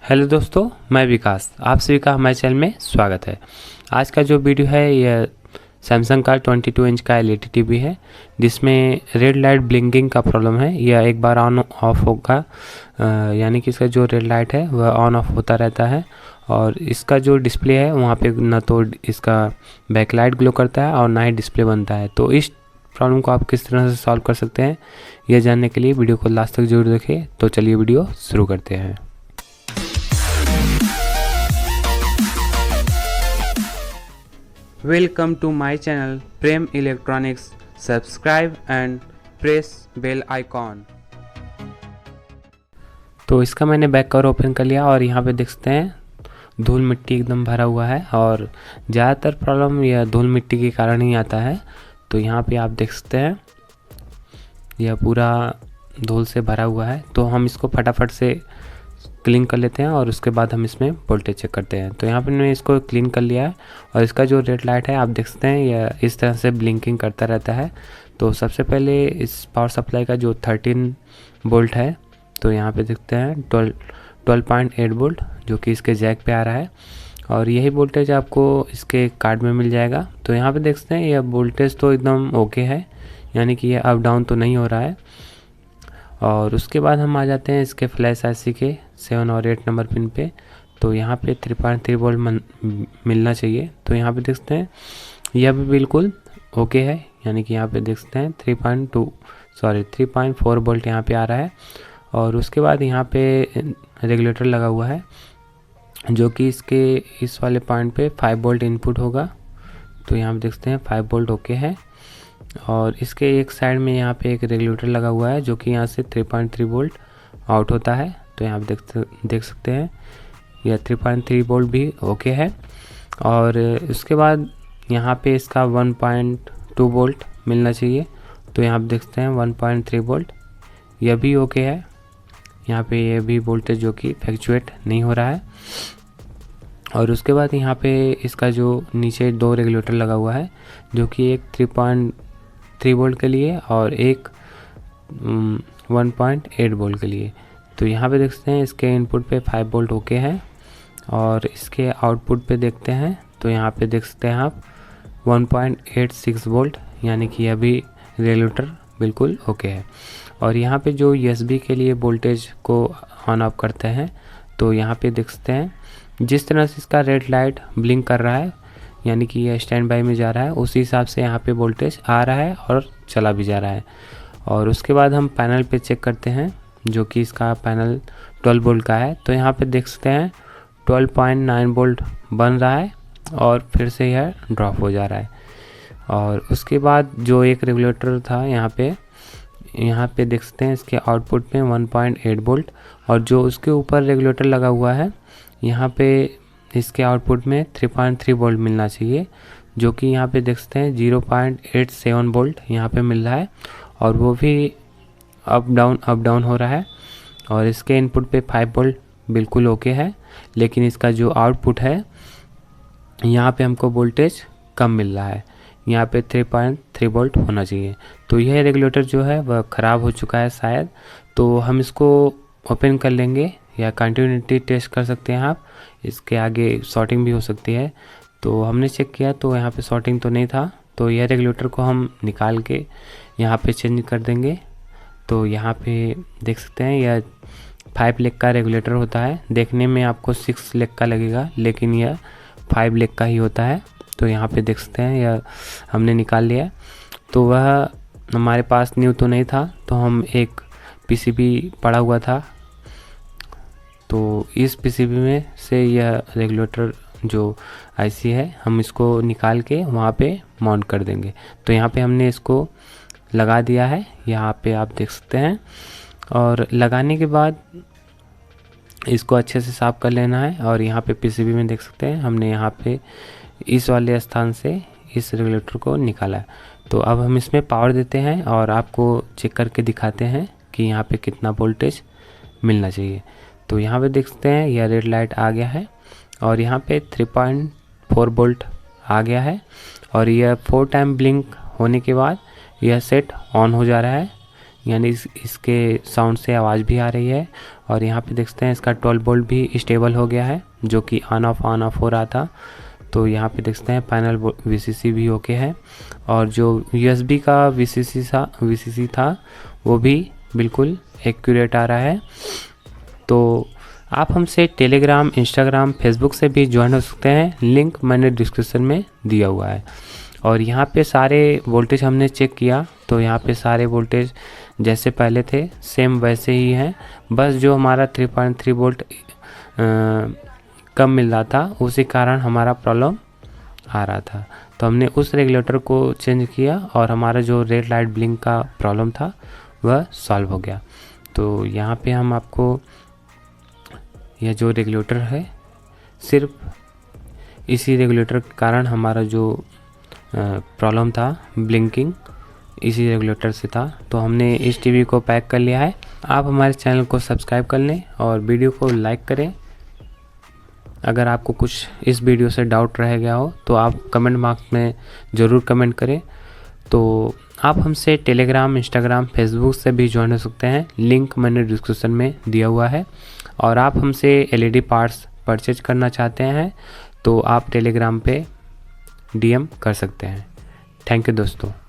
Hello दोस्तों, मैं विकास। आप सभी का हमारे चैनल में स्वागत है। आज का जो वीडियो है यह सैमसंग का 22 इंच का एलईडी टीवी है, जिसमें रेड लाइट ब्लिंकिंग का प्रॉब्लम है। यह एक बार ऑन ऑफ होगा, यानी कि इसका जो रेड लाइट है वह ऑन ऑफ होता रहता है। और इसका जो डिस्प्ले है वहाँ पे ना तो इसका बैकलाइट ग्लो करता है और ना ही डिस्प्ले बनता है। तो इस प्रॉब्लम को आप किस तरह से सॉल्व कर सकते हैं, यह जानने के लिए वीडियो को लास्ट तक जरूर देखें। तो चलिए वीडियो शुरू करते हैं। Welcome to my channel Prem Electronics. Subscribe and press bell icon. तो इसका मैंने बैक कवर ओपन कर लिया और यहाँ पे देख सकते हैं धूल मिट्टी एकदम भरा हुआ है और ज़्यादातर प्रॉब्लम यह धूल मिट्टी के कारण ही आता है। तो यहाँ पे आप देख सकते हैं यह पूरा धूल से भरा हुआ है। तो हम इसको फटाफट से क्लीन कर लेते हैं और उसके बाद हम इसमें वोल्टेज चेक करते हैं। तो यहाँ पे मैंने इसको क्लीन कर लिया है और इसका जो रेड लाइट है आप देख सकते हैं यह इस तरह से ब्लिंकिंग करता रहता है। तो सबसे पहले इस पावर सप्लाई का जो 13 वोल्ट है, तो यहाँ पे देखते हैं 12.8 वोल्ट जो कि इसके जैक पे आ रहा है और यही वोल्टेज आपको इसके कार्ड में मिल जाएगा। तो यहाँ पे देख सकते हैं यह वोल्टेज तो एकदम ओके है, यानी कि यह अप डाउन तो नहीं हो रहा है। और उसके बाद हम आ जाते हैं इसके फ्लैश आईसी के 7 और 8 नंबर पिन पे। तो यहाँ पे 3.3 वोल्ट मिलना चाहिए। तो यहाँ पे देख सकते हैं यह भी बिल्कुल ओके है, यानी कि यहाँ पे देख सकते हैं 3.4 वोल्ट यहाँ पे आ रहा है। और उसके बाद यहाँ पे रेगुलेटर लगा हुआ है जो कि इसके इस वाले पॉइंट पे 5 वोल्ट इनपुट होगा। तो यहाँ पे देख सकते हैं 5 वोल्ट ओके है। और इसके एक साइड में यहाँ पे एक रेगुलेटर लगा हुआ है जो कि यहाँ से 3.3 वोल्ट आउट होता है। तो यहाँ पे देख सकते हैं यह 3.3 वोल्ट भी ओके है। और उसके बाद यहाँ पे इसका 1.2 वोल्ट मिलना चाहिए। तो यहाँ पे देख सकते हैं 1.3 वोल्ट, यह भी ओके है। यहाँ पे ये भी वोल्टेज जो कि फ्लक्चुएट नहीं हो रहा है। और उसके बाद यहाँ पे इसका जो नीचे 2 रेगुलेटर लगा हुआ है जो कि एक 3.3 वोल्ट के लिए और एक 1.8 वोल्ट के लिए। तो यहाँ पे देख सकते हैं इसके इनपुट पे 5 वोल्ट ओके है। और इसके आउटपुट पे देखते हैं तो यहाँ पे देख सकते हैं आप 1.86 वोल्ट, यानी कि यह भी रेगुलेटर बिल्कुल ओके है। और यहाँ पे जो USB के लिए वोल्टेज को ऑन ऑफ करते हैं, तो यहाँ पे देख सकते हैं जिस तरह से इसका रेड लाइट ब्लिंक कर रहा है, यानी कि यह स्टैंड बाई में जा रहा है, उसी हिसाब से यहाँ पे वोल्टेज आ रहा है और चला भी जा रहा है। और उसके बाद हम पैनल पे चेक करते हैं जो कि इसका पैनल 12 वोल्ट का है। तो यहाँ पे देख सकते हैं 12.9 वोल्ट बन रहा है और फिर से यह ड्रॉप हो जा रहा है। और उसके बाद जो एक रेगुलेटर था यहाँ पे देख सकते हैं इसके आउटपुट में 1.8 वोल्ट और जो उसके ऊपर रेगुलेटर लगा हुआ है यहाँ पे इसके आउटपुट में 3.3 वोल्ट मिलना चाहिए, जो कि यहाँ पे देख सकते हैं 0.87 वोल्ट यहाँ पे मिल रहा है और वो भी अप डाउन हो रहा है। और इसके इनपुट पे 5 वोल्ट बिल्कुल ओके है, लेकिन इसका जो आउटपुट है यहाँ पे हमको वोल्टेज कम मिल रहा है, यहाँ पे 3.3 वोल्ट होना चाहिए। तो यह रेगुलेटर जो है वह ख़राब हो चुका है शायद। तो हम इसको ओपन कर लेंगे या कंटिन्यूटी टेस्ट कर सकते हैं आप, इसके आगे शॉर्टिंग भी हो सकती है। तो हमने चेक किया तो यहाँ पे शॉर्टिंग तो नहीं था। तो यह रेगुलेटर को हम निकाल के यहाँ पे चेंज कर देंगे। तो यहाँ पे देख सकते हैं यह 5 लेग का रेगुलेटर होता है, देखने में आपको 6 लेग का लगेगा लेकिन यह 5 लेग का ही होता है। तो यहाँ पे देख सकते हैं यह हमने निकाल लिया। तो वह हमारे पास न्यू तो नहीं था, तो हम एक PCB पड़ा हुआ था, तो इस PCB में से यह रेगुलेटर जो IC है हम इसको निकाल के वहाँ पे माउंट कर देंगे। तो यहाँ पे हमने इसको लगा दिया है, यहाँ पे आप देख सकते हैं। और लगाने के बाद इसको अच्छे से साफ़ कर लेना है। और यहाँ पे PCB में देख सकते हैं हमने यहाँ पे इस वाले स्थान से इस रेगुलेटर को निकाला है। तो अब हम इसमें पावर देते हैं और आपको चेक करके दिखाते हैं कि यहाँ पे कितना वोल्टेज मिलना चाहिए। तो यहाँ पे देख सकते हैं यह रेड लाइट आ गया है और यहाँ पे 3.4 वोल्ट आ गया है और यह 4 टाइम ब्लिंक होने के बाद यह सेट ऑन हो जा रहा है, यानी इसके साउंड से आवाज़ भी आ रही है। और यहाँ पे देख सकते हैं इसका 12 वोल्ट भी स्टेबल हो गया है, जो कि ऑन ऑफ हो रहा था। तो यहाँ पे देख सकते हैं पैनल VCC भी ओके है, और जो USB का VCC था वो भी बिल्कुल एक्यूरेट आ रहा है। तो आप हमसे टेलीग्राम, इंस्टाग्राम, फेसबुक से भी ज्वाइन हो सकते हैं, लिंक मैंने डिस्क्रिप्शन में दिया हुआ है। और यहाँ पे सारे वोल्टेज हमने चेक किया, तो यहाँ पे सारे वोल्टेज जैसे पहले थे सेम वैसे ही हैं, बस जो हमारा 3.3 वोल्ट कम मिल रहा था उसी कारण हमारा प्रॉब्लम आ रहा था। तो हमने उस रेगुलेटर को चेंज किया और हमारा जो रेड लाइट ब्लिंक का प्रॉब्लम था वह सॉल्व हो गया। तो यहाँ पे हम आपको यह जो रेगुलेटर है, सिर्फ इसी रेगुलेटर के कारण हमारा जो प्रॉब्लम था ब्लिंकिंग, इसी रेगुलेटर से था। तो हमने इस टीवी को पैक कर लिया है। आप हमारे चैनल को सब्सक्राइब कर लें और वीडियो को लाइक करें। अगर आपको कुछ इस वीडियो से डाउट रह गया हो तो आप कमेंट बॉक्स में ज़रूर कमेंट करें। तो आप हमसे टेलीग्राम, इंस्टाग्राम, फेसबुक से भी ज्वाइन हो सकते हैं, लिंक मैंने डिस्क्रिप्शन में दिया हुआ है। और आप हमसे LED पार्ट्स परचेज करना चाहते हैं तो आप टेलीग्राम पे DM कर सकते हैं। थैंक यू दोस्तों।